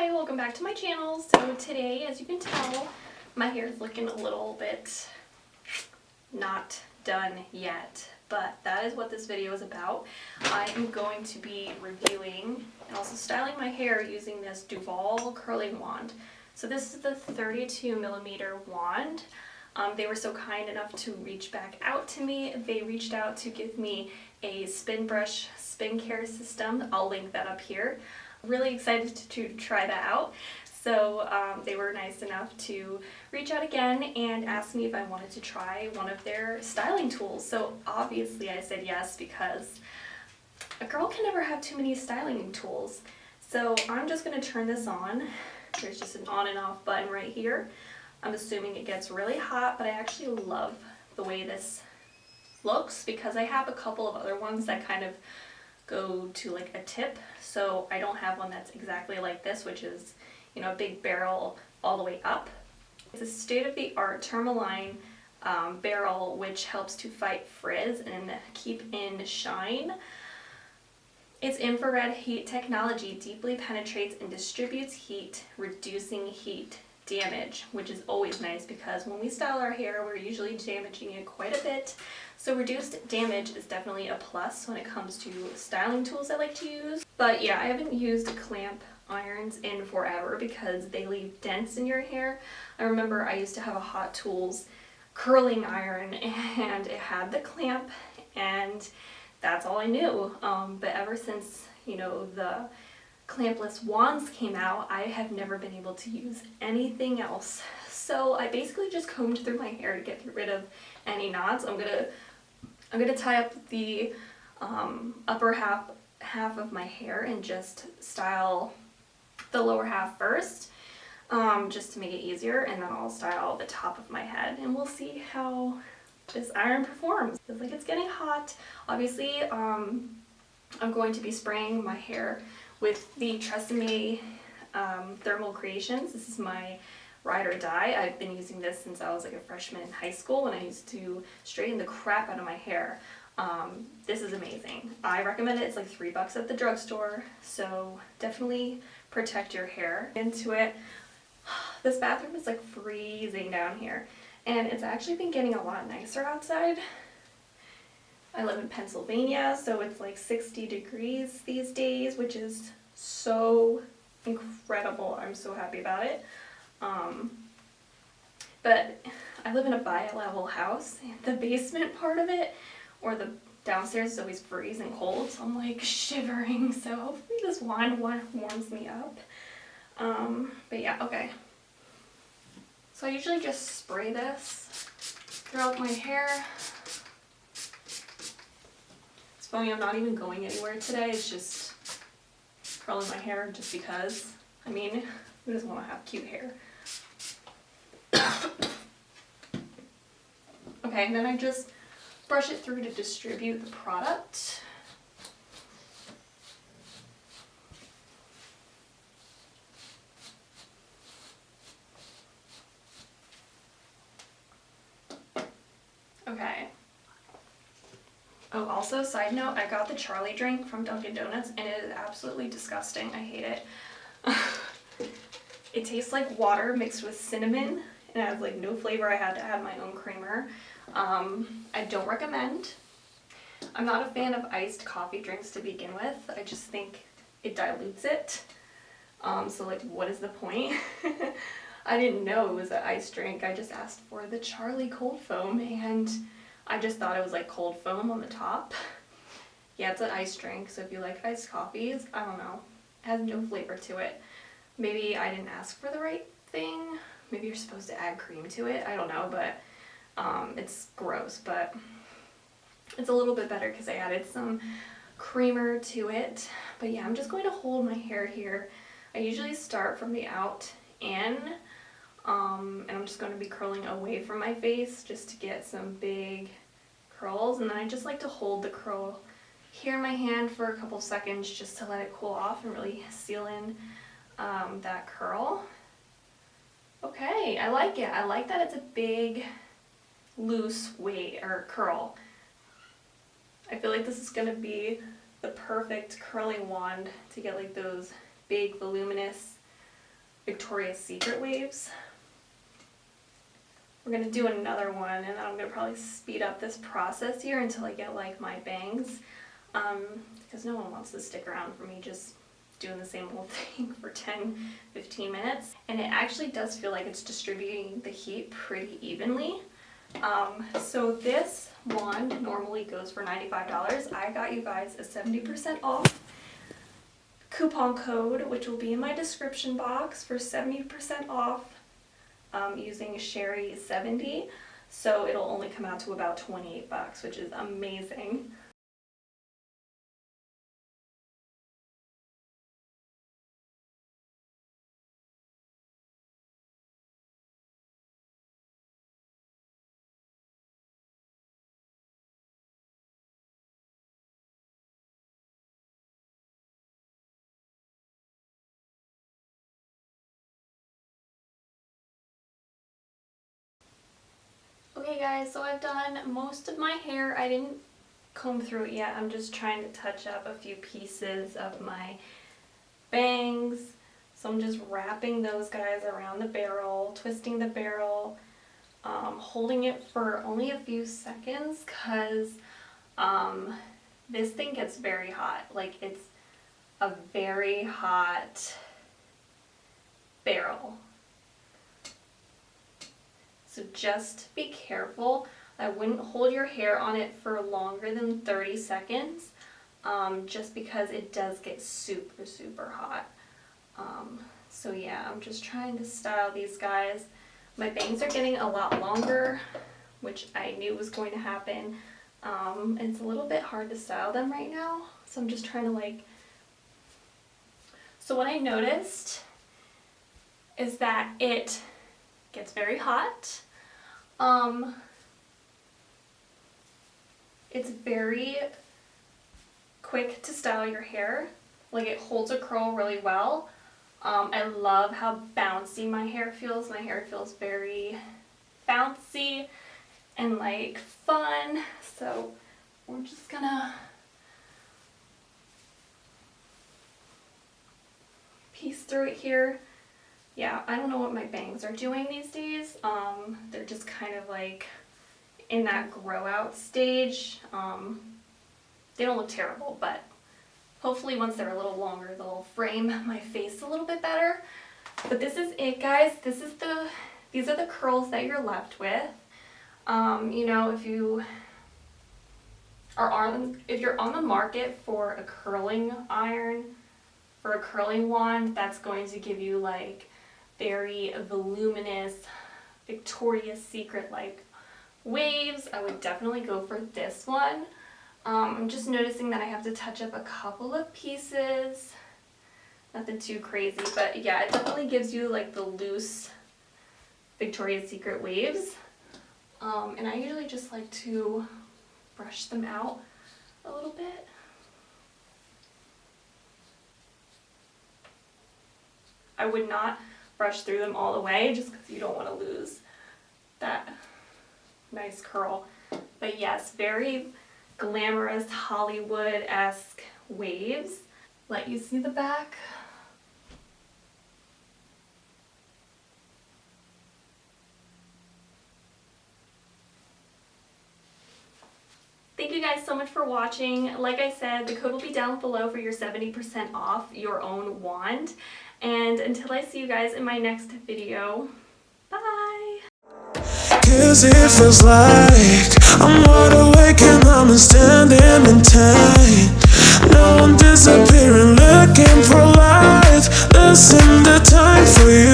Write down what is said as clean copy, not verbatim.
Hi, welcome back to my channel. So today, as you can tell, my hair is looking a little bit not done yet, but that is what this video is about. I am going to be reviewing and also styling my hair using this Duvolle curling wand. So this is the 32mm wand. They were so kind enough to reach back out to me. They reached out to give me a spin brush spin care system. I'll link that up here. Really excited to try that out. So they were nice enough to reach out again and ask me if I wanted to try one of their styling tools. So obviously I said yes, because a girl can never have too many styling tools. So I'm just going to turn this on. There's just an on and off button right here. I'm assuming it gets really hot, but I actually love the way this looks because I have a couple of other ones that kind of go to like a tip. So I don't have one that's exactly like this, which is, you know, a big barrel all the way up. It's a state-of-the-art tourmaline barrel, which helps to fight frizz and keep in shine. Its infrared heat technology deeply penetrates and distributes heat, reducing heat damage, which is always nice because when we style our hair, we're usually damaging it quite a bit. So reduced damage is definitely a plus when it comes to styling tools I like to use. But yeah, I haven't used clamp irons in forever because they leave dents in your hair. I remember I used to have a Hot Tools curling iron and it had the clamp, and that's all I knew. But ever since, you know, the clampless wands came out, I have never been able to use anything else. So I basically just combed through my hair to get rid of any knots. I'm gonna tie up the upper half of my hair and just style the lower half first, just to make it easier, and then I'll style the top of my head, and we'll see how this iron performs. Feels like it's getting hot. Obviously, I'm going to be spraying my hair with the Tresemme Thermal Creations. This is my ride or die. I've been using this since I was like a freshman in high school when I used to straighten the crap out of my hair. This is amazing. I recommend it. It's like $3 at the drugstore, so definitely protect your hair. Into it. This bathroom is like freezing down here, and it's actually been getting a lot nicer outside. I live in Pennsylvania, so it's like 60 degrees these days, which is so incredible. I'm so happy about it. But I live in a bi-level house, and the basement part of it, or the downstairs, is always freezing cold, so I'm like shivering. So hopefully this wand warms me up. But yeah, okay. So I usually just spray this throughout my hair. It's funny, I'm not even going anywhere today. It's just curling my hair just because. I mean, who doesn't want to have cute hair? Okay, and then I just brush it through to distribute the product. Okay. Oh, also, side note, I got the Charlie drink from Dunkin' Donuts, and it is absolutely disgusting. I hate it. It tastes like water mixed with cinnamon, and it has like no flavor. I had to add my own creamer. I don't recommend. I'm not a fan of iced coffee drinks to begin with. I just think it dilutes it. So like, what is the point? I didn't know it was an iced drink. I just asked for the Charlie cold foam, and I just thought it was like cold foam on the top. Yeah, it's an iced drink, so if you like iced coffees, I don't know. It has no flavor to it. Maybe I didn't ask for the right thing. Maybe you're supposed to add cream to it. I don't know, but it's gross, but it's a little bit better because I added some creamer to it. But yeah, I'm just going to hold my hair here. I usually start from the out in, and I'm just going to be curling away from my face just to get some big curls, and then I just like to hold the curl here in my hand for a couple seconds just to let it cool off and really seal in that curl. Okay, I like it. I like that it's a big, loose wave or curl. I feel like this is going to be the perfect curling wand to get like those big voluminous Victoria's Secret waves. We're going to do another one, and then I'm going to probably speed up this process here until I get like my bangs, because no one wants to stick around for me just doing the same old thing for 10-15 minutes. And it actually does feel like it's distributing the heat pretty evenly. So this wand normally goes for $95. I got you guys a 70% off coupon code, which will be in my description box, for 70% off using Sherry70. So it'll only come out to about 28 bucks, which is amazing. Okay guys, so I've done most of my hair. I didn't comb through it yet. I'm just trying to touch up a few pieces of my bangs. So I'm just wrapping those guys around the barrel, twisting the barrel, holding it for only a few seconds because this thing gets very hot. Like, it's a very hot barrel. So just be careful. I wouldn't hold your hair on it for longer than 30 seconds, just because it does get super, super hot. So yeah, I'm just trying to style these guys. My bangs are getting a lot longer, which I knew was going to happen. It's a little bit hard to style them right now, so I'm just trying to like... So what I noticed is that it gets very hot. It's very quick to style your hair. Like, it holds a curl really well. I love how bouncy my hair feels. My hair feels very bouncy and like fun. So we're just gonna piece through it here. Yeah, I don't know what my bangs are doing these days. They're just kind of like in that grow out stage. They don't look terrible, but hopefully once they're a little longer, they'll frame my face a little bit better. But this is it, guys. These are the curls that you're left with. You know, if you're on the market for a curling iron, for a curling wand, that's going to give you like very voluminous Victoria's Secret like waves, I would definitely go for this one. I'm just noticing that I have to touch up a couple of pieces. Nothing too crazy, but yeah, it definitely gives you like the loose Victoria's Secret waves. And I usually just like to brush them out a little bit. I would not brush through them all the way just because you don't want to lose that nice curl. But yes, very glamorous Hollywood-esque waves. Let you see the back. Thank you guys so much for watching. Like I said, the code will be down below for your 70% off your own wand. And until I see you guys in my next video, bye! 'Cause it feels like I'm wide awake and I'm standing in time. Now I'm disappearing, looking for light. Listen, the time for you.